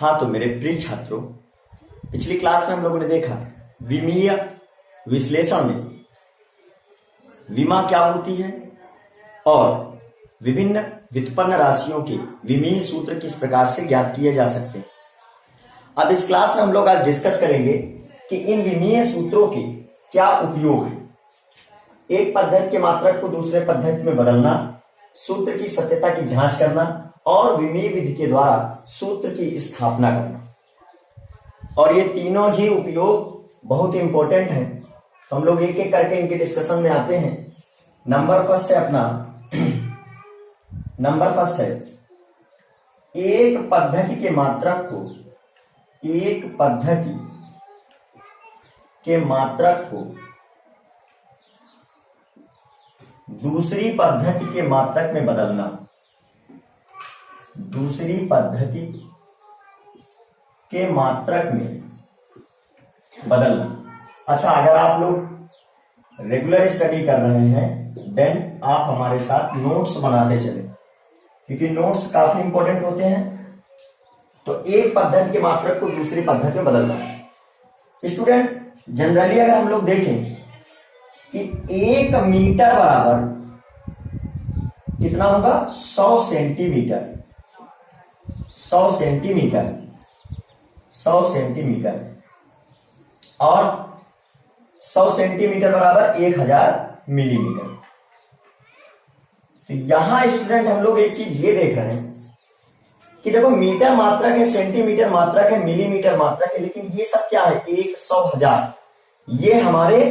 हाँ, तो मेरे प्रिय छात्रों, पिछली क्लास में हम लोगों ने देखा विमीय विश्लेषण में विमा क्या होती है और विभिन्न व्युत्पन्न राशियों के विमीय सूत्र किस प्रकार से ज्ञात किए जा सकते हैं। अब इस क्लास में हम लोग आज डिस्कस करेंगे कि इन विमीय सूत्रों के क्या उपयोग है। एक पद्धति के मात्रक को दूसरे पद्धति में बदलना, सूत्र की सत्यता की जांच करना और विमीय विधि के द्वारा सूत्र की स्थापना करना। और ये तीनों ही उपयोग बहुत इंपॉर्टेंट है, तो हम लोग एक एक करके इनके डिस्कशन में आते हैं। नंबर फर्स्ट है एक पद्धति के मात्रक को दूसरी पद्धति के मात्रक में बदलना। दूसरी पद्धति के मात्रक में बदलना। अच्छा, अगर आप लोग रेगुलर स्टडी कर रहे हैं देन आप हमारे साथ नोट्स बनाते चले, क्योंकि नोट्स काफी इंपॉर्टेंट होते हैं। तो एक पद्धति के मात्रक को दूसरी पद्धति में बदलना। स्टूडेंट, जनरली अगर हम लोग देखें कि 1 मीटर बराबर कितना होगा, 100 सेंटीमीटर। 100 सेंटीमीटर और 100 सेंटीमीटर बराबर 1000 मिलीमीटर। तो यहां स्टूडेंट हम लोग एक चीज ये देख रहे हैं कि देखो, मीटर मात्रक है, सेंटीमीटर मात्रक है, मिलीमीटर मात्रक है, लेकिन ये सब क्या है, 1, 100, 1000, ये हमारे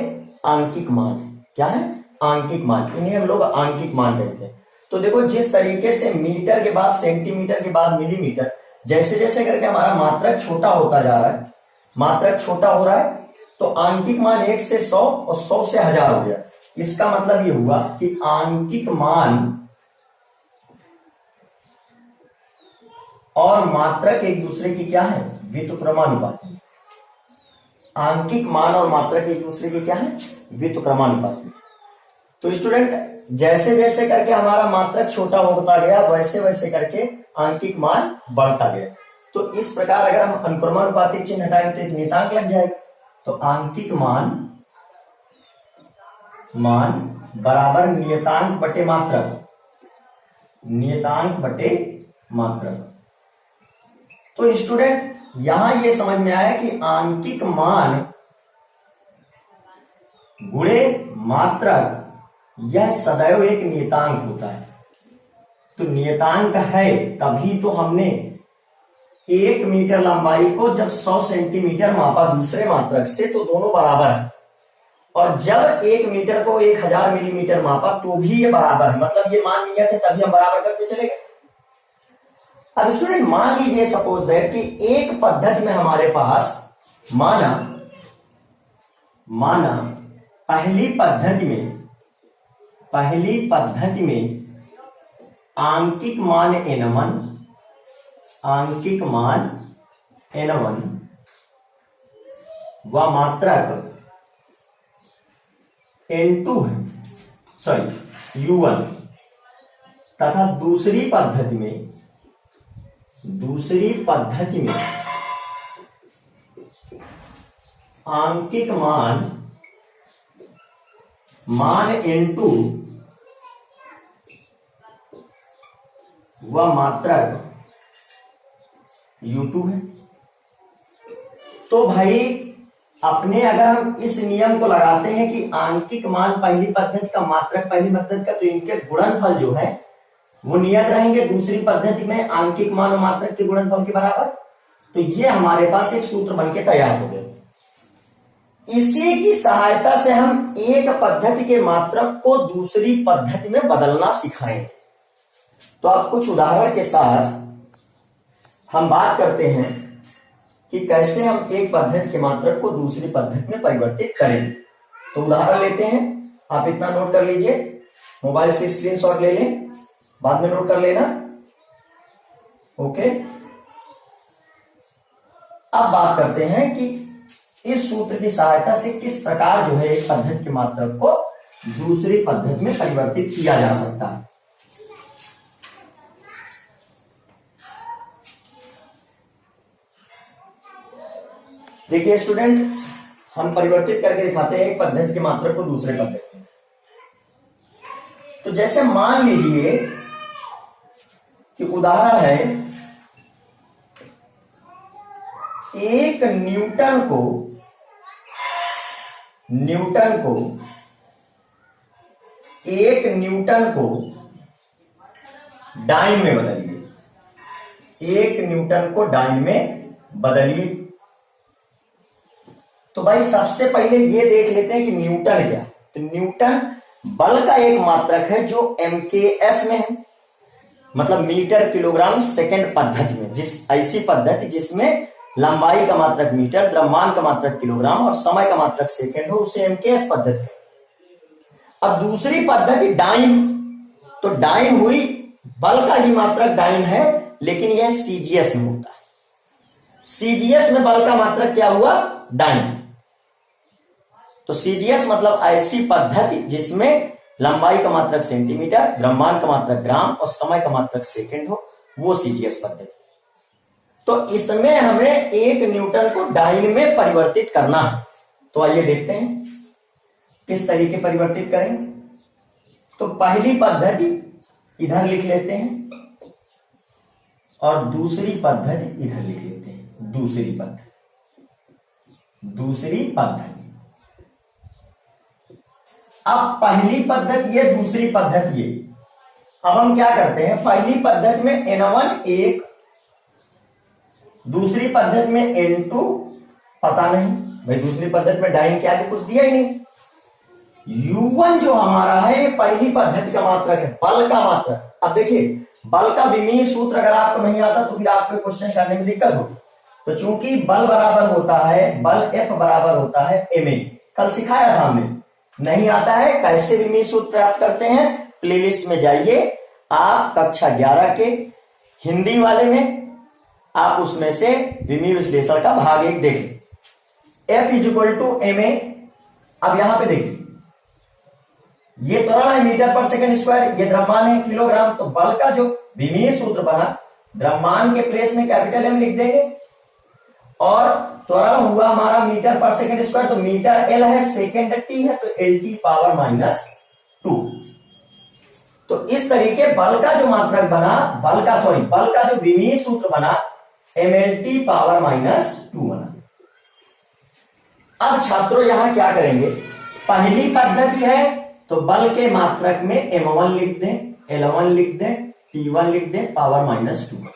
आंकिक मान है। क्या है? आंकिक मान। इन्हें हम लोग आंकिक मान कहते हैं। तो देखो, जिस तरीके से मीटर के बाद सेंटीमीटर के बाद मिलीमीटर, जैसे जैसे करके हमारा मात्रक छोटा होता जा रहा है, मात्रक छोटा हो रहा है, तो आंकिक मान 1 से 100 और 100 से 1000 हो गया। इसका मतलब ये हुआ कि आंकिक मान और मात्रक एक दूसरे की क्या है, व्युत्क्रमानुपाती। आंकिक मान और मात्रक एक दूसरे की क्या है, व्युत्क्रमानुपाती। तो स्टूडेंट, जैसे जैसे करके हमारा मात्रक छोटा होता गया, वैसे वैसे करके आंकिक मान बढ़ता गया। तो इस प्रकार अगर हम अनुक्रमानुपाती चिन्ह हटाएंगे तो एक नियतांक लग जाएगा। तो आंकिक मान बराबर नियतांक बटे मात्रक। नियतांक बटे मात्रक। तो स्टूडेंट, यहां ये समझ में आया कि आंकिक मान गुणे मात्रक यह सदैव एक नियतांक होता है। तो नियतांक है तभी तो हमने 1 मीटर लंबाई को जब 100 सेंटीमीटर मापा दूसरे मात्रक से, तो दोनों बराबर है। और जब 1 मीटर को 1000 मिलीमीटर मापा तो भी ये बराबर है। मतलब ये मान नियत है, तभी हम बराबर करते चले गए। अब स्टूडेंट, मान लीजिए सपोज दैट कि एक पद्धति में हमारे पास माना पहली पद्धति में आंकिक मान n1 व मात्रक n2 है, u1, तथा दूसरी पद्धति में आंकिक मान n2 व मात्रक u2 है। तो भाई, अपने अगर हम इस नियम को लगाते हैं कि आंकिक मान पहली पद्धति का, मात्रक पहली पद्धति का, तो इनके गुणनफल जो है वो नियत रहेंगे दूसरी पद्धति में आंकिक मान और मात्रक के गुणनफल के बराबर। तो ये हमारे पास एक सूत्र बनके तैयार हो गया। इसी की सहायता से हम एक पद्धति के मात्रक को दूसरी पद्धति में बदलना सिखाएंगे। तो अब कुछ उदाहरण के साथ हम बात करते हैं कि कैसे हम एक पद्धति के मात्रक को दूसरी पद्धति में परिवर्तित करें। तो उदाहरण लेते हैं। आप इतना नोट कर लीजिए, मोबाइल से स्क्रीनशॉट ले लें, बाद में नोट कर लेना। ओके, अब बात करते हैं कि इस सूत्र की सहायता से किस प्रकार जो है एक पद्धति के मात्रक को दूसरी पद्धति में परिवर्तित किया जा सकता है। देखिए स्टूडेंट, हम परिवर्तित करके दिखाते हैं एक पद्धति के मात्रक को दूसरे पद्धति में। तो जैसे मान लीजिए कि उदाहरण है, एक न्यूटन को डाइन में बदलिए, एक न्यूटन को डाइन में बदलिए। तो भाई सबसे पहले ये देख लेते हैं कि न्यूटन क्या। तो न्यूटन बल का एक मात्रक है जो MKS में है, मतलब मीटर किलोग्राम सेकंड पद्धति में। ऐसी पद्धति जिसमें लंबाई का मात्रक मीटर, द्रव्यमान का मात्रक किलोग्राम और समय का मात्रक सेकंड हो, उसे MKS पद्धति है। अब दूसरी पद्धति डाइन। तो डाइन हुई, बल का ही मात्रक डाइन है, लेकिन यह CGS में होता है। CGS में बल का मात्रक क्या हुआ? डाइन। तो CGS मतलब ऐसी पद्धति जिसमें लंबाई का मात्रक सेंटीमीटर, द्रव्यमान का मात्रक ग्राम और समय का मात्रक सेकंड हो, वो CGS पद्धति। तो इसमें हमें एक न्यूटन को डाइन में परिवर्तित करना है। तो आइए देखते हैं किस तरीके परिवर्तित करें। तो पहली पद्धति इधर लिख लेते हैं और दूसरी पद्धति इधर लिख लेते हैं। दूसरी पद्धति। अब पहली पद्धति ये, दूसरी पद्धति ये। अब हम क्या करते हैं, पहली पद्धति में N1 1, दूसरी पद्धति में N2 पता नहीं भाई, दूसरी पद्धति में डाइन क्या कुछ दिया ही नहीं। U1 जो हमारा है, पहली पद्धति का मात्रक है, बल का मात्रक। अब देखिए, बल का विमीय सूत्र अगर आपको नहीं आता तो फिर आपको क्वेश्चन करने में दिक्कत होगी। तो चूंकि बल बराबर होता है, बल F बराबर होता है ma, कल सिखाया था हमने। नहीं आता है कैसे विमीय सूत्र प्राप्त करते हैं, प्लेलिस्ट में जाइए आप, कक्षा 11 के हिंदी वाले में आप उसमें से विमीय विश्लेषण का भाग 1 देखें। F = ma। अब यहां पे देखिए, ये त्वरण है मीटर पर सेकंड स्क्वायर, ये द्रव्यमान है किलोग्राम। तो बल का जो विमीय सूत्र बना, द्रव्यमान के प्लेस में कैपिटल M लिख देंगे और त्वरण हुआ हमारा मीटर पर सेकंड स्क्वायर। तो मीटर L है, सेकंड T है, तो LT⁻²। तो इस तरीके बल का जो मात्रक बना, बल का जो विमीय सूत्र बना mLT⁻² बना। अब छात्रों यहां क्या करेंगे, पहली पद्धति है तो बल के मात्रक में M1 लिख दें, L1 लिख दें, T1 लिख दें, ⁻²।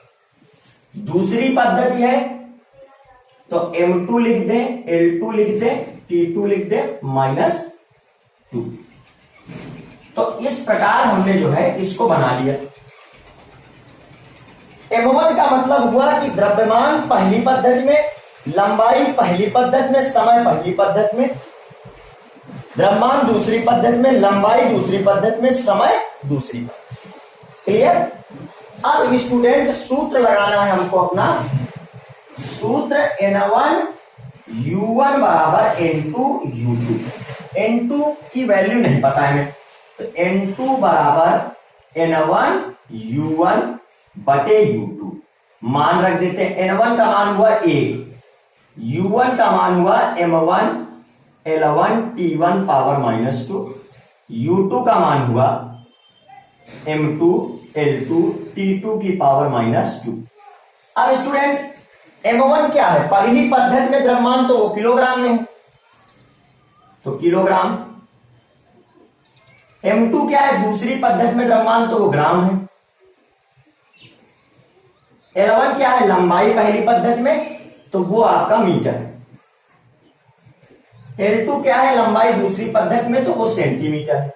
दूसरी पद्धति है तो M2 लिख दें, L2 लिख दें, T2 लिख दें, -2। तो इस प्रकार हमने जो है इसको बना लिया। M1 का मतलब हुआ कि द्रव्यमान पहली पद्धति में, लंबाई पहली पद्धति में, समय पहली पद्धति में, द्रव्यमान दूसरी पद्धति में, लंबाई दूसरी पद्धति में, समय दूसरी पद्धति। क्लियर? अब स्टूडेंट सूत्र लगाना है हमको अपना। सूत्र N1 U1 = N2 U2। N2 की वैल्यू नहीं पता है हमें, तो N2 = N1 U1 बटे U2 मान रख देते हैं। N1 का मान हुआ 1, U1 का मान हुआ M1 L1 T1 ⁻², U2 का मान हुआ M2 L2 T2 की ⁻²। अब स्टूडेंट M1 क्या है, पहली पद्धति में द्रव्यमान तो वो किलोग्राम में है, तो किलोग्राम। M2 क्या है, दूसरी पद्धति में द्रव्यमान तो वो ग्राम है। L1 क्या है, लंबाई पहली पद्धति में, तो वो आपका मीटर है। L2 क्या है, लंबाई दूसरी पद्धति में, तो वो सेंटीमीटर है,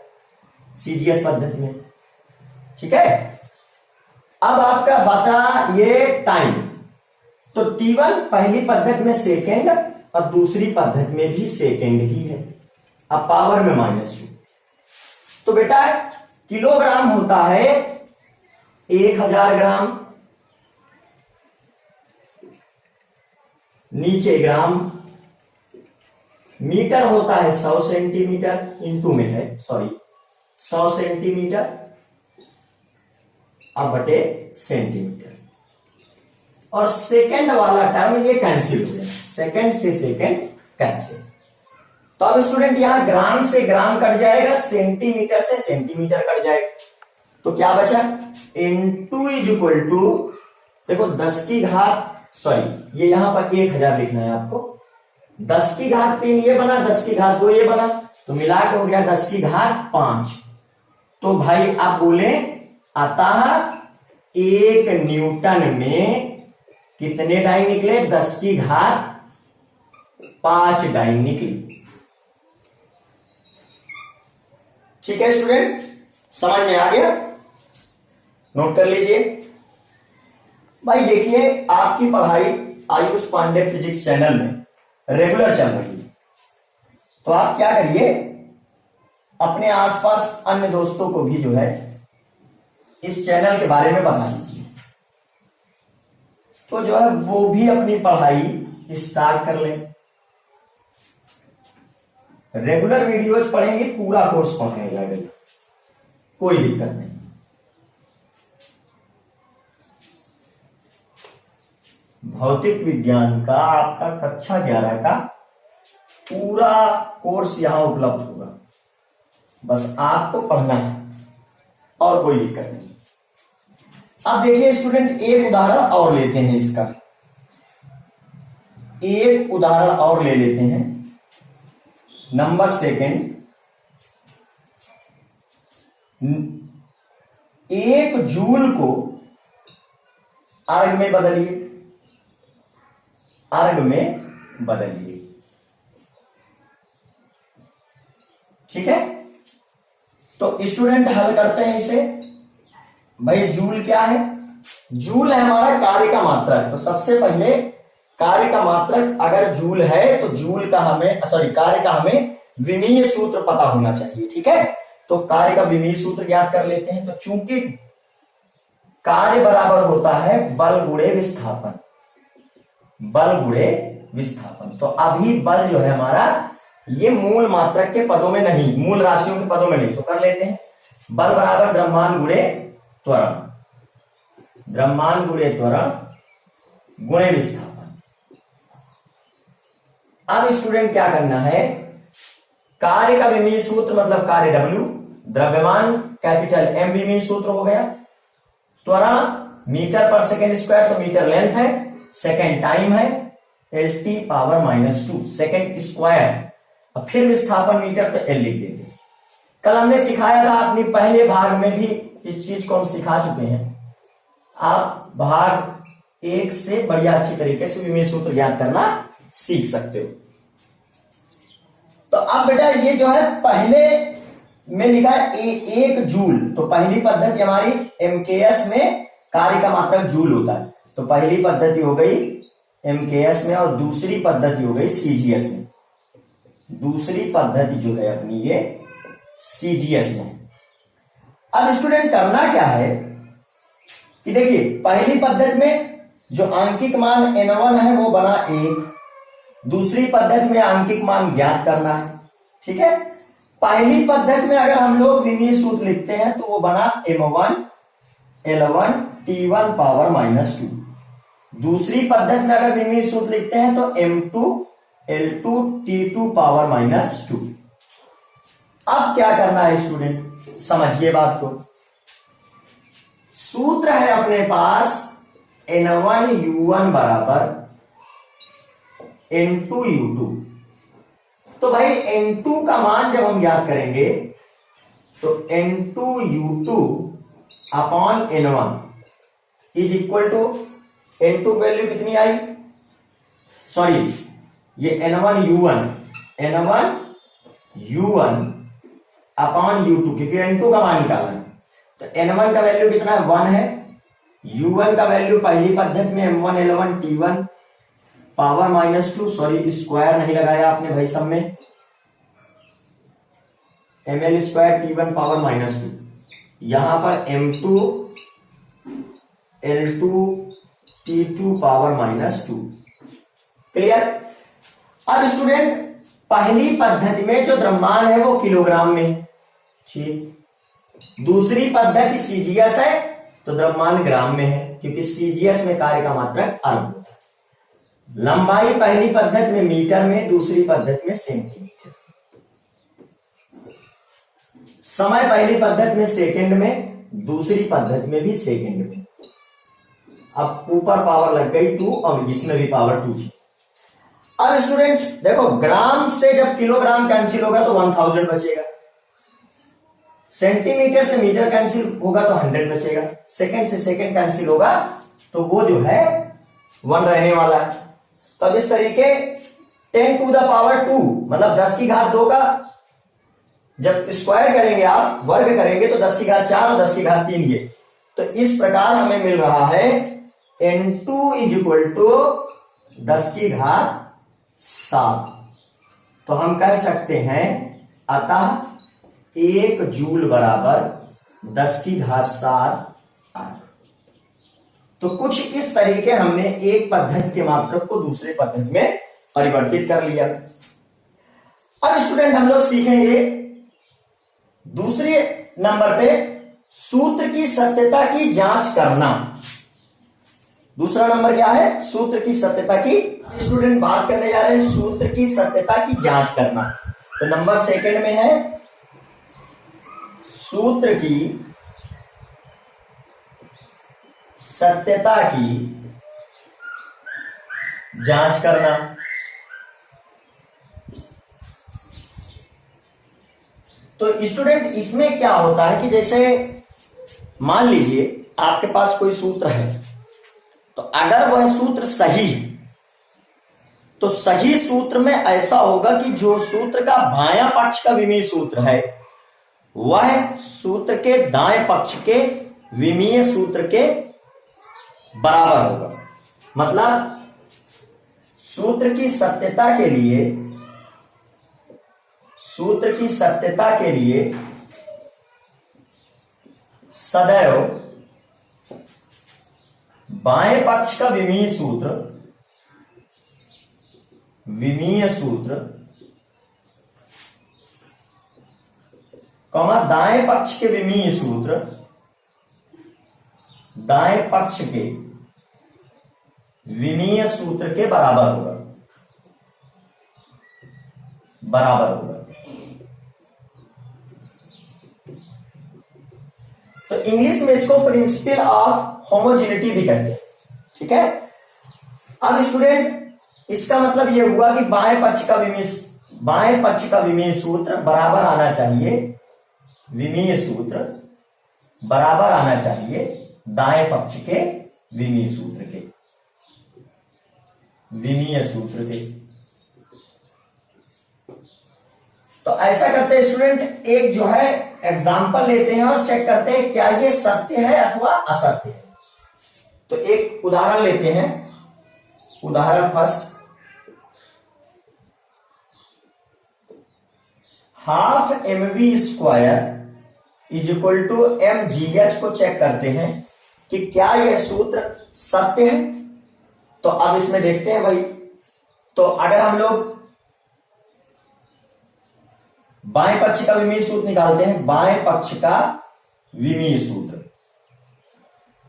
CGS पद्धति में। ठीक है। अब आपका बचा ये टाइम। तो T1 पहली पद्धति में सेकेंड और दूसरी पद्धति में भी सेकेंड ही है। अब पावर में -2। तो बेटा किलोग्राम होता है 1000 ग्राम, नीचे ग्राम। मीटर होता है 100 सेंटीमीटर, इंटू में है 100 सेंटीमीटर अब बटे सेंटीमीटर। और सेकंड वाला टर्म ये कैंसिल हो जाए, सेकंड से सेकंड कैंसिल। तो अब स्टूडेंट यहां ग्राम से ग्राम कट जाएगा, सेंटीमीटर से सेंटीमीटर कट जाएगा। तो क्या बचा, N2 इज इक्वल टू, देखो 10 की घात, सॉरी ये यहां पर 1000 लिखना है आपको, 10 की घात 3 ये बना, 10 की घात 2 ये बना, तो मिला के हो गया 10 की घात 5। तो भाई आप बोले अतः 1 न्यूटन में कितने डाई निकले, 10 की घात 5 डाई निकली। ठीक है स्टूडेंट, समझ में आ गया, नोट कर लीजिए। भाई देखिए आपकी पढ़ाई आयुष पांडे फिजिक्स चैनल में रेगुलर चल रही है, तो आप क्या करिए, अपने आसपास अन्य दोस्तों को भी जो है इस चैनल के बारे में बता दीजिए, तो जो है वो भी अपनी पढ़ाई स्टार्ट कर लें। रेगुलर वीडियोज पढ़ेंगे, पूरा कोर्स पढ़ाया जाएगा, कोई दिक्कत नहीं। भौतिक विज्ञान का आपका कक्षा 11 का पूरा कोर्स यहां उपलब्ध होगा, बस आपको पढ़ना है और कोई दिक्कत नहीं। अब देखिए स्टूडेंट, एक उदाहरण और लेते हैं इसका, एक उदाहरण और ले लेते हैं। नंबर सेकंड, 1 जूल को अर्ग में बदलिए, अर्ग में बदलिए। ठीक है, तो स्टूडेंट हल करते हैं इसे। भाई जूल क्या है, जूल है हमारा कार्य का मात्रक। तो सबसे पहले कार्य का मात्रक अगर जूल है तो जूल का हमें, सॉरी कार्य का हमें विमीय सूत्र पता होना चाहिए। ठीक है, तो कार्य का विमीय सूत्र ज्ञात कर लेते हैं। तो चूंकि कार्य बराबर होता है बल गुणे विस्थापन, बल गुणे विस्थापन, तो अभी बल जो है हमारा ये मूल मात्रक के पदों में नहीं, मूल राशियों के पदों में नहीं, तो कर लेते हैं। बल बराबर द्रव्यमान गुणे त्वरण, द्रव्यमान गुणे त्वरण गुणे विस्थापन। अब स्टूडेंट क्या करना है, कार्य का विमीय सूत्र मतलब कार्य W, द्रव्यमान कैपिटल M विमीय सूत्र हो गया, त्वरण मीटर पर सेकेंड स्क्वायर, तो मीटर लेंथ है, सेकेंड टाइम है, LT पावर -2 सेकेंड स्क्वायर, और फिर विस्थापन मीटर, तो L लिख देंगे। कल हमने सिखाया था, अपनी पहले भाग में भी इस चीज को हम सिखा चुके हैं। आप भाग 1 से बढ़िया अच्छी तरीके से विमीय सूत्र ज्ञात करना सीख सकते हो। तो अब बेटा ये जो है पहले में लिखा है 1 जूल, तो पहली पद्धति हमारी MKS में कार्य का मात्रक जूल होता है, तो पहली पद्धति हो गई MKS में और दूसरी पद्धति हो गई CGS में। दूसरी पद्धति जो है अपनी ये CGS में। अब स्टूडेंट करना क्या है कि देखिए पहली पद्धति में जो आंकिक मान N1 है वो बना 1, दूसरी पद्धति में आंकिक मान ज्ञात करना है। ठीक है, पहली पद्धति में अगर हम लोग विमीय सूत्र लिखते हैं तो वो बना M1 L1 T1 पावर -2, दूसरी पद्धति में अगर विमीय सूत्र लिखते हैं तो M2 L2 T2 पावर -2। अब क्या करना है स्टूडेंट, समझिए बात को। सूत्र है अपने पास N1 U1 बराबर N2 U2। तो भाई N2 का मान जब हम ज्ञात करेंगे तो N2 U2 upon N1 is equal to, N2 value कितनी आई, सॉरी ये N1 U1 अपॉन U2, क्योंकि N2 का मान निकालना है। तो N1 का वैल्यू कितना है, 1 है, U1 का वैल्यू पहली पद्धति में M1 L1 T1 power -2, sorry square नहीं लगाया आपने भाई, सब में ml स्क्वायर T1 पावर -2, यहां पर M2 L2 T2 power -2। Clear. अब स्टूडेंट पहली पद्धति में जो द्रव्यमान है वो किलोग्राम में, ठीक, दूसरी पद्धति CGS है तो द्रव्यमान ग्राम में है, क्योंकि CGS में कार्य का मात्रक अर्ग होता है। लंबाई पहली पद्धति में मीटर में, दूसरी पद्धति में सेंटीमीटर। समय पहली पद्धति में सेकंड में, दूसरी पद्धति में भी सेकंड में। अब ऊपर पावर लग गई 2 और इसमें भी पावर 2 थी। अब स्टूडेंट देखो, ग्राम से जब किलोग्राम कैंसिल होगा तो 1000 बचेगा, सेंटीमीटर से मीटर कैंसिल होगा तो 100 बचेगा, सेकंड से सेकंड कैंसिल होगा तो वो जो है 1 रहने वाला है। तो अब इस तरीके 10 टू द पावर 2 मतलब 10 की घात 2 का जब स्क्वायर करेंगे, आप वर्ग करेंगे तो 10 की घात 4 और 10 की घात 3 ये। तो इस प्रकार हमें मिल रहा है N2 इज इक्वल टू 10 की घात 7। तो हम कह सकते हैं अतः 1 जूल बराबर 10 की घात 7 आर्क। तो कुछ इस तरीके हमने एक पद्धति के मात्रक को दूसरे पद्धति में परिवर्तित कर लिया। अब स्टूडेंट हम लोग सीखेंगे दूसरे नंबर पे सूत्र की सत्यता की जांच करना। दूसरा नंबर क्या है? सूत्र की सत्यता की। स्टूडेंट बात करने जा रहे हैं सूत्र की सत्यता की जांच करना। तो नंबर सेकंड में है सूत्र की सत्यता की जांच करना। तो स्टूडेंट इसमें क्या होता है कि जैसे मान लीजिए आपके पास कोई सूत्र है, तो अगर वह सूत्र सही है तो सही सूत्र में ऐसा होगा कि जो सूत्र का बायां पक्ष का विमीय सूत्र है वह सूत्र के दाएं पक्ष के विमीय सूत्र के बराबर होगा। मतलब सूत्र की सत्यता के लिए, सूत्र की सत्यता के लिए सदैव बाएं पक्ष का विमीय सूत्र कमा दाएं पक्ष के विमीय सूत्र दाएं पक्ष के विमीय सूत्र के बराबर होगा, बराबर होगा। तो इंग्लिश में इसको प्रिंसिपल ऑफ होमोजेनिटी भी कहते हैं। ठीक है। अब स्टूडेंट इसका मतलब यह हुआ कि बाएं पक्ष का विमीय सूत्र बराबर आना चाहिए, विमीय सूत्र बराबर आना चाहिए दाएं पक्ष के विमीय सूत्र के, विमीय सूत्र के। तो ऐसा करते हैं स्टूडेंट, एक जो है एग्जाम्पल लेते हैं और चेक करते हैं क्या ये सत्य है अथवा असत्य है। तो एक उदाहरण लेते हैं। उदाहरण first, half mv square is equal to mgh को चेक करते हैं कि क्या यह सूत्र सत्य है। तो अब इसमें देखते हैं भाई, तो अगर हम लोग बाएं पक्ष का विमीय सूत्र निकालते हैं, बाएं पक्ष का विमीय सूत्र,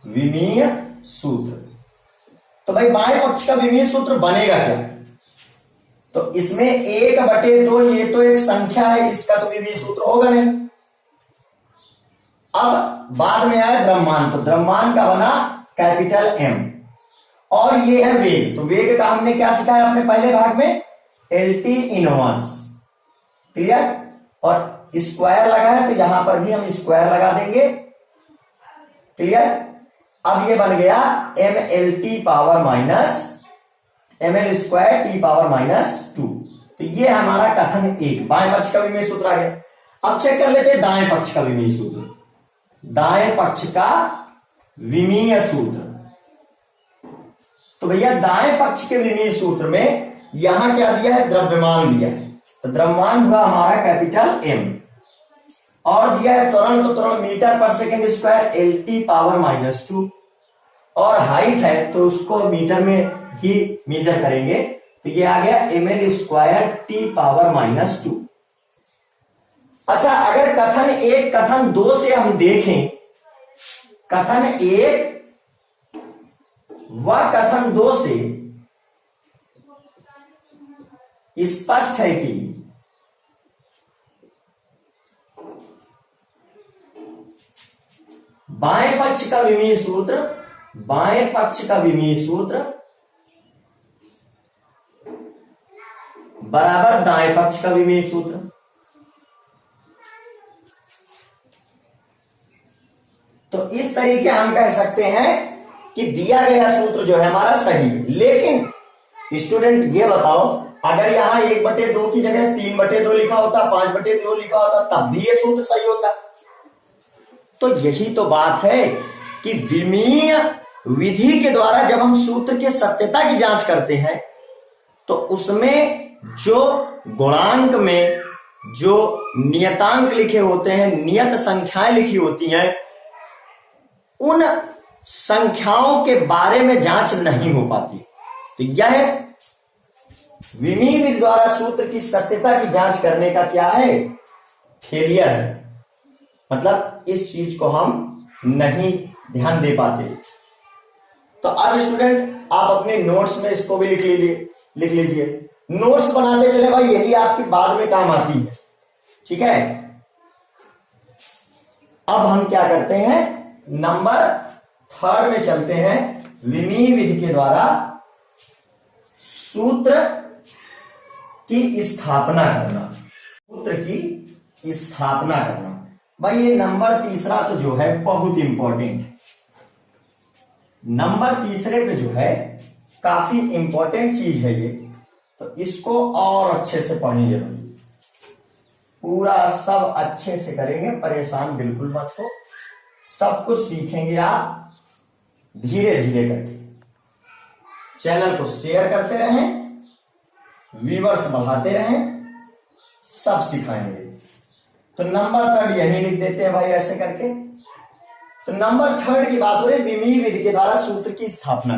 विमीय सूत्र, तो भाई बाएं पक्ष का विमीय सूत्र बनेगा क्या? तो इसमें 1/2 ये तो एक संख्या है, इसका तो विमीय सूत्र होगा नहीं। अब बाद में आया द्रव्यमान, तो द्रव्यमान का बना कैपिटल M, और ये है वेग। तो वेग का हमने क्या सिखाया अपने पहले भाग में? LT inverse. क्लियर। और स्क्वायर लगा है तो यहां पर भी हम स्क्वायर लगा देंगे। क्लियर। अब ये बन गया MLT power minus ML square T power minus 2। तो ये हमारा कथन 1, बाएं पक्ष का विमीय सूत्र आ गया। अब चेक कर लेते हैं दाएं पक्ष का विमीय सूत्र। दाएं पक्ष का विमीय सूत्र, तो भैया दाएं पक्ष के विमीय सूत्र में यहां क्या दिया है? द्रव्यमान दिया है। तो द्रव्यमान हुआ हमारा कैपिटल M, और दिया है त्वरण, तो त्वरण मीटर पर second square LT power minus 2, और हाइट है तो उसको मीटर में ही मेजर करेंगे। तो ये आ गया ML square T power minus 2। अच्छा, अगर कथन 1 कथन 2 से हम देखें, कथन 1 व कथन 2 से स्पष्ट है कि बाएं पक्ष का विमीय सूत्र, बाएं पक्ष का विमीय सूत्र बराबर दाएं पक्ष का विमीय सूत्र। तो इस तरीके हम कह सकते हैं कि दिया गया सूत्र जो है हमारा सही है। लेकिन स्टूडेंट ये बताओ, अगर यहां 1/2 की जगह 3/2 लिखा होता, 5/2 लिखा होता, तब भी ये सूत्र सही होता। तो यही तो बात है कि विमीय विधि के द्वारा जब हम सूत्र के सत्यता की जांच करते हैं तो उसमें जो गुणांक में जो नियतांक लिखे होते हैं, नियत संख्याएं लिखी होती हैं, उन संख्याओं के बारे में जांच नहीं हो पाती। तो यह विमीय विधि द्वारा सूत्र की सत्यता की जांच करने का क्या है, फेलियर है। मतलब इस चीज को हम नहीं ध्यान दे पाते। तो अब स्टूडेंट आप अपने नोट्स में इसको भी लिख लीजिए। नोट्स बनाते चले भाई, यही आपकी बाद में काम आती है। ठीक है, अब हम क्या करते हैं, नंबर 3 में चलते हैं। विमीय विधि के द्वारा सूत्र की स्थापना करना, सूत्र की स्थापना करना। भाई ये नंबर 3 तो जो है बहुत इंपॉर्टेंट है। नंबर 3 पे जो है काफी इंपॉर्टेंट चीज है ये, तो इसको और अच्छे से पढ़ेंगे भाई, पूरा सब अच्छे से करेंगे, परेशान बिल्कुल मत हो। सब कुछ सीखेंगे आप धीरे धीरे करके। चैनल को शेयर करते रहें, व्यूअर्स बढ़ाते रहें, सब सिखाएंगे। तो नंबर 3 यही लिख देते हैं भाई ऐसे करके। तो नंबर 3 की बात हो रही विमीय विधि के द्वारा सूत्र की स्थापना।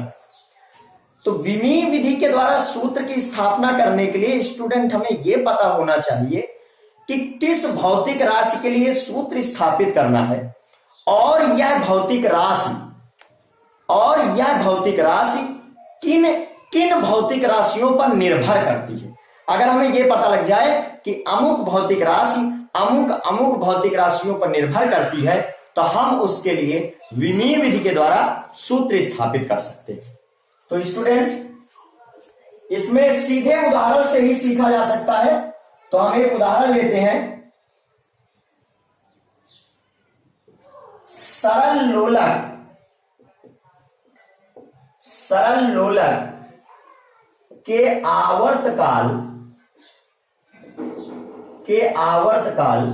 तो विमीय विधि के द्वारा सूत्र की स्थापना करने के लिए स्टूडेंट हमें यह पता होना चाहिए कि किस भौतिक राशि के लिए सूत्र स्थापित करना है, और यह भौतिक राशि किन किन भौतिक राशियों पर निर्भर करती है। अगर हमें यह पता लग जाए कि अमुक भौतिक राशि अमुक भौतिक राशियों पर निर्भर करती है, तो हम उसके लिए विमीय विधि के द्वारा सूत्र स्थापित कर सकते हैं। तो स्टूडेंट इसमें सीधे उदाहरण से ही सीखा जा सकता है। तो हम एक उदाहरण लेते हैं। सरल लोलक के आवर्तकाल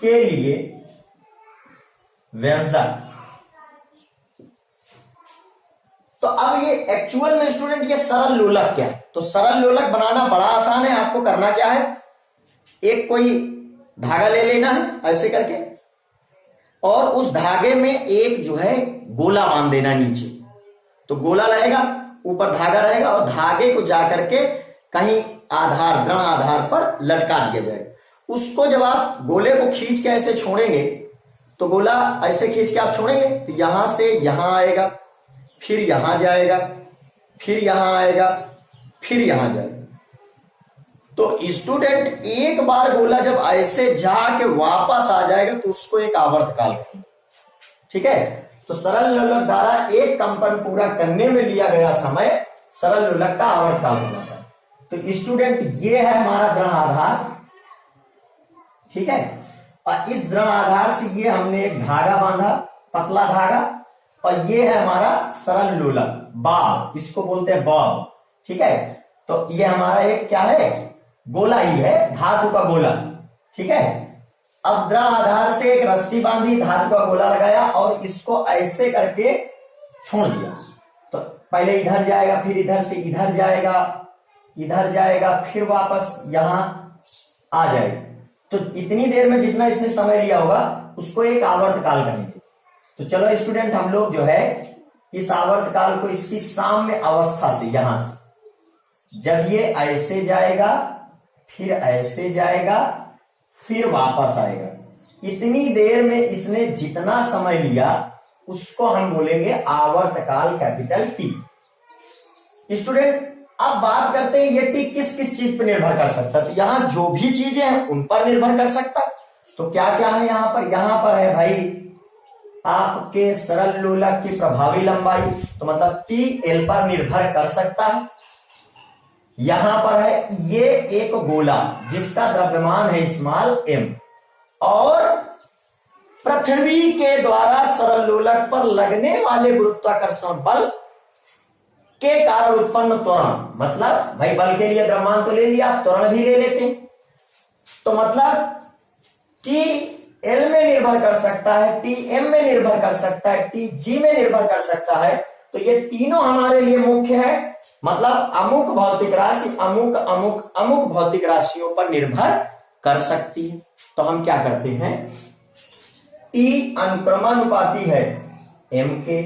के लिए व्यंजक। तो अब ये एक्चुअल में स्टूडेंट ये सरल लोलक क्या है, तो सरल लोलक बनाना बड़ा आसान है। आपको करना क्या है, एक कोई धागा ले लेना है ऐसे करके, और उस धागे में एक जो है गोला बांध देना नीचे। तो गोला रहेगा, ऊपर धागा रहेगा, और धागे को जाकर के कहीं दृढ़ आधार पर लटका दिया जाएगा। उसको जब आप गोले को खींच के ऐसे छोड़ेंगे, तो गोला ऐसे खींच के आप छोड़ेंगे तो यहां से यहां आएगा, फिर यहां जाएगा, फिर यहां आएगा, फिर यहां जाएगा। तो स्टूडेंट एक बार गोला जब ऐसे जाके वापस आ जाएगा तो उसको एक आवर्तकाल कहेंगे। ठीक है, तो सरल लोलक द्वारा एक कंपन पूरा करने में लिया गया समय सरल लोलक का आवर्तकाल कहलाता है। तो स्टूडेंट ये है हमारा दृढ़ आधार। ठीक है, और इस दृढ़ आधार से ये हमने एक धागा बांधा, पतला धागा, और ये है हमारा सरल लोलक, बाब, इसको बोलते हैं बाब। ठीक है, तो ये हमारा एक क्या है, गोला ही है, धातु का गोला। ठीक है, अब दृढ़ आधार से एक रस्सी बांधी, धातु का गोला लगाया और इसको ऐसे करके छोड़ दिया। तो पहले इधर जाएगा, फिर इधर से इधर जाएगा, इधर जाएगा, फिर वापस यहां आ जाएगा। तो इतनी देर में जितना इसने समय लिया होगा उसको एक आवर्तकाल कहेंगे। तो चलो स्टूडेंट, हम लोग जो है इस आवर्तकाल को इसकी साम्य अवस्था से, यहां से जब ये ऐसे जाएगा, फिर ऐसे जाएगा, फिर वापस आएगा, इतनी देर में इसने जितना समय लिया उसको हम बोलेंगे आवर्तकाल कैपिटल टी। स्टूडेंट अब बात करते हैं ये टी किस किस चीज पर निर्भर कर सकता है। तो यहां जो भी चीजें हैं उन पर निर्भर कर सकता है। तो क्या क्या है यहां पर है भाई आपके सरल लोलक की प्रभावी लंबाई, तो मतलब टी एल पर निर्भर कर सकता है। यहां पर है ये एक गोला जिसका द्रव्यमान है स्मॉल एम, और पृथ्वी के द्वारा सरल लोलक पर लगने वाले गुरुत्वाकर्षण बल के कारण उत्पन्न त्वरण, मतलब भाई बल के लिए द्रव्यमान तो ले लिया, त्वरण भी ले लेते हैं। तो मतलब टी एल में निर्भर कर सकता है, टी एम में निर्भर कर सकता है, टी जी में निर्भर कर सकता है। तो ये तीनों हमारे लिए मुख्य है, मतलब अमुक भौतिक राशि अमुक अमुक अमुक भौतिक राशियों पर निर्भर कर सकती है। तो हम क्या करते हैं, टी अनुक्रमानुपाती है एम के,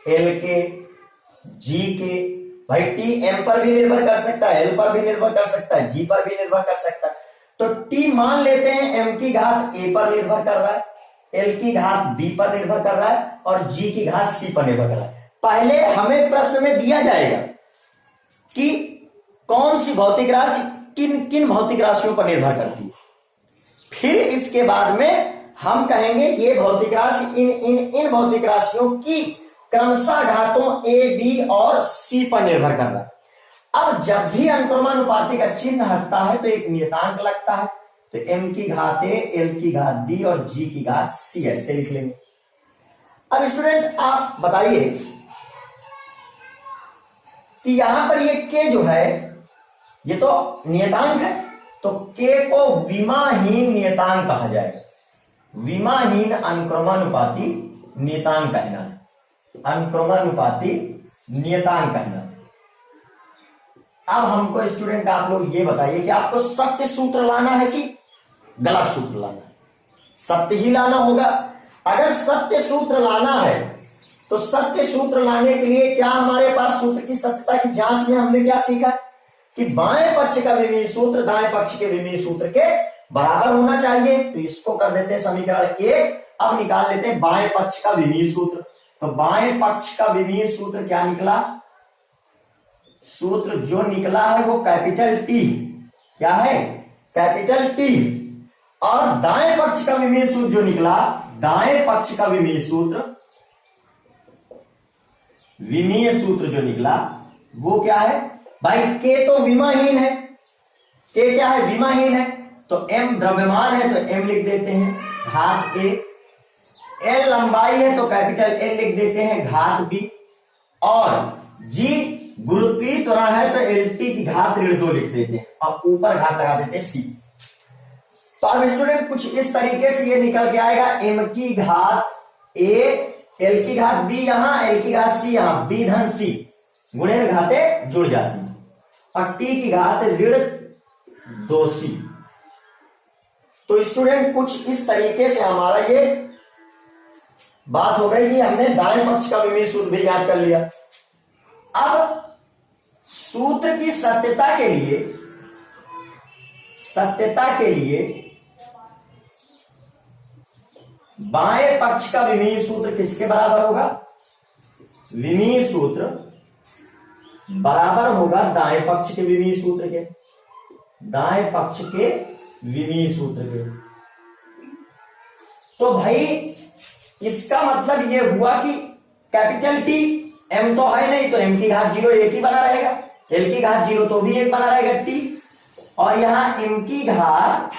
एल के, जी के। भाई टी एम पर भी निर्भर कर सकता है, एल पर भी निर्भर कर सकता है, जी पर भी निर्भर कर सकता है। तो टी मान लेते हैं एम की घात ए पर निर्भर कर रहा है, एल की घात बी पर निर्भर कर रहा है, और जी की घात सी पर निर्भर कर रहा है। पहले हमें प्रश्न में दिया जाएगा कि कौन सी भौतिक राशि किन किन भौतिक राशियों पर निर्भर करती है, फिर इसके बाद में हम कहेंगे ये भौतिक राशि इन भौतिक राशियों की क्रमशः घातों ए बी और सी पर निर्भर कर रहा है। अब जब भी अनुक्रमानुपाती का चिन्ह हटता है तो एक नियतांक लगता है। तो एम की घात ए, एल की घात बी और जी की घात सी ऐसे लिख लेंगे। अब स्टूडेंट आप बताइए कि यहां पर ये के जो है ये तो नियतांक है, तो के को विमाहीन नियतांक कहा जाएगा। विमाहीन अनुक्रमानुपाती नियतांक कहना है, अनुक्रमानुपाती नियतांक कहना है। अब हमको स्टूडेंट आप लोग ये बताइए कि आपको सत्य सूत्र लाना है कि गलत सूत्र लाना है। सत्य ही लाना होगा। अगर सत्य सूत्र लाना है तो सत्य सूत्र लाने के लिए क्या हमारे पास सूत्र की सत्यता की जांच में हमने क्या सीखा कि बाएं पक्ष का विमीय सूत्र दाएं पक्ष के विमीय सूत्र के बराबर होना चाहिए। तो इसको कर देते हैं समीकरण एक। अब निकाल लेते हैं बाएं पक्ष का विमीय सूत्र। तो बाएं पक्ष का विमीय सूत्र क्या निकला, सूत्र जो निकला है वो कैपिटल टी, क्या है कैपिटल टी। और दाएं पक्ष का विमीय सूत्र जो निकला, दाएं पक्ष का विमीय सूत्र जो निकला वो क्या है भाई, के तो विमाहीन है, के क्या है विमाहीन है। तो एम द्रव्यमान है तो एम लिख देते हैं घात ए, एल लंबाई है तो कैपिटल एल लिख देते हैं घात बी, और जी गुरुत्वीय त्वरण है तो एल टी की घात ऋण 2 लिख देते हैं और ऊपर घात लगा देते हैं सी। तो अब स्टूडेंट कुछ इस तरीके से ये निकल के आएगा, एम की घात ए, एल की घात बी यहां, एल की घात सी यहां, बी धन सी, गुणे में घातें जुड़ जाती हैं, और टी की घात ऋण 2c। तो स्टूडेंट कुछ इस तरीके से हमारा ये बात हो गई कि हमने दाएं पक्ष का विमीय सूत्र भी याद कर लिया। अब सूत्र की सत्यता के लिए बाएं पक्ष का विमीय सूत्र किसके बराबर होगा, विमीय सूत्र बराबर होगा दाएं पक्ष के विमीय सूत्र के, दाएं पक्ष के विमीय सूत्र के। तो भाई इसका मतलब यह हुआ कि कैपिटल टी, एम तो है नहीं तो एम की घात 0 एक ही बना रहेगा, एल की घात 0 तो भी एक बना रहेगा टी, और यहां एम की घात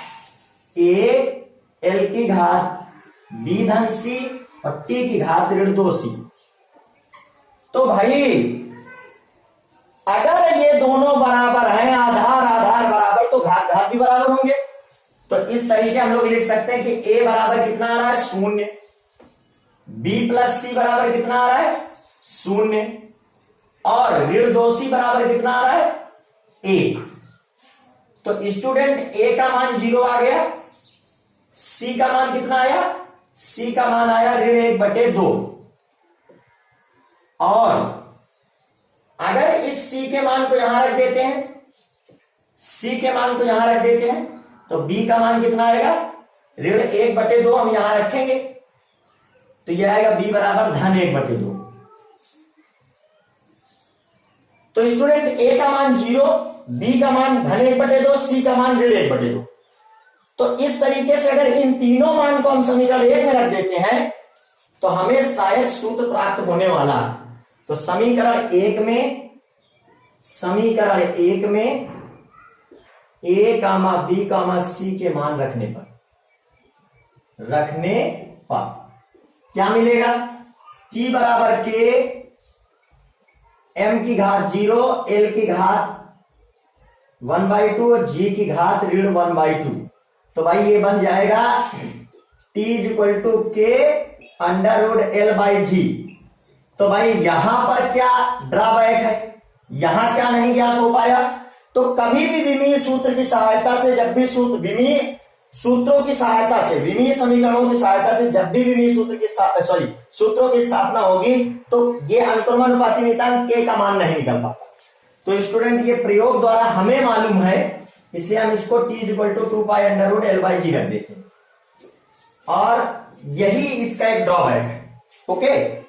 ए, एल की घात बी धन सी और टी की घात ऋण 2c। तो भाई अगर ये दोनों बराबर हैं, आधार आधार बराबर, तो घात घात भी बराबर होंगे। तो इस तरीके हम लोग लिख सकते हैं कि a बराबर कितना आ रहा है 0, b प्लस सी बराबर कितना आ रहा है 0, और ऋण 2c बराबर कितना आ रहा है 1। तो स्टूडेंट a का मान 0 आ गया, c का मान कितना आया, c का मान आया ऋण 1/2। और अगर इस c के मान को यहां रख देते हैं, c के मान को यहां रख देते हैं, तो b का मान कितना आएगा ऋण 1/2 हम यहां रखेंगे, तो यह आएगा b बराबर धन 1/2। तो स्टूडेंट ए का मान 0, बी का मान धन 1/2, सी का मान ऋण 1/2। तो इस तरीके से अगर इन तीनों मान को हम समीकरण 1 में रख देते हैं तो हमें शायद सूत्र प्राप्त होने वाला। तो समीकरण 1 में ए कामा बी कामा सी के मान रखने पर क्या मिलेगा? T बराबर के m की घात 0, L की घात 1/2 और G की घात ऋण 1/2। तो भाई ये बन जाएगा T = के √L/G। तो भाई यहां पर क्या ड्रॉबैक है, यहां क्या नहीं ज्ञात हो पाया? तो कभी भी विमीय सूत्र की सहायता से, जब भी विमीय सूत्रों की सहायता से, विमीय समीकरणों की सहायता से जब भी विमीय सूत्रों की स्थापना होगी तो ये अनुक्रमानुपाती नियतांक के का मान नहीं निकल पाता। तो स्टूडेंट ये प्रयोग द्वारा हमें मालूम है, इसलिए हम इसको T = 2π√L/G रख देते हैं और यही इसका एक ड्रॉबैक है। ओके,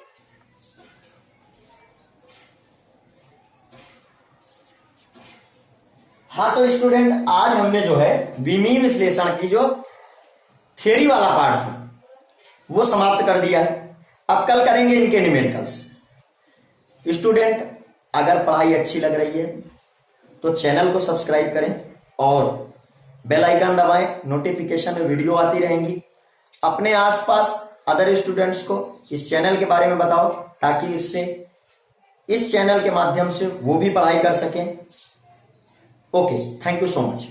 हाँ तो स्टूडेंट आज हमने जो है विमीय विश्लेषण की जो थ्योरी वाला पार्ट था वो समाप्त कर दिया है। अब कल करेंगे इनके न्यूमेरिकल्स। स्टूडेंट अगर पढ़ाई अच्छी लग रही है तो चैनल को सब्सक्राइब करें और बेल आइकन दबाएं, नोटिफिकेशन में वीडियो आती रहेंगी। अपने आसपास अदर स्टूडेंट्स को इस चैनल के बारे में बताओ ताकि इस चैनल के माध्यम से वो भी पढ़ाई कर सकें। Okay, thank you so much.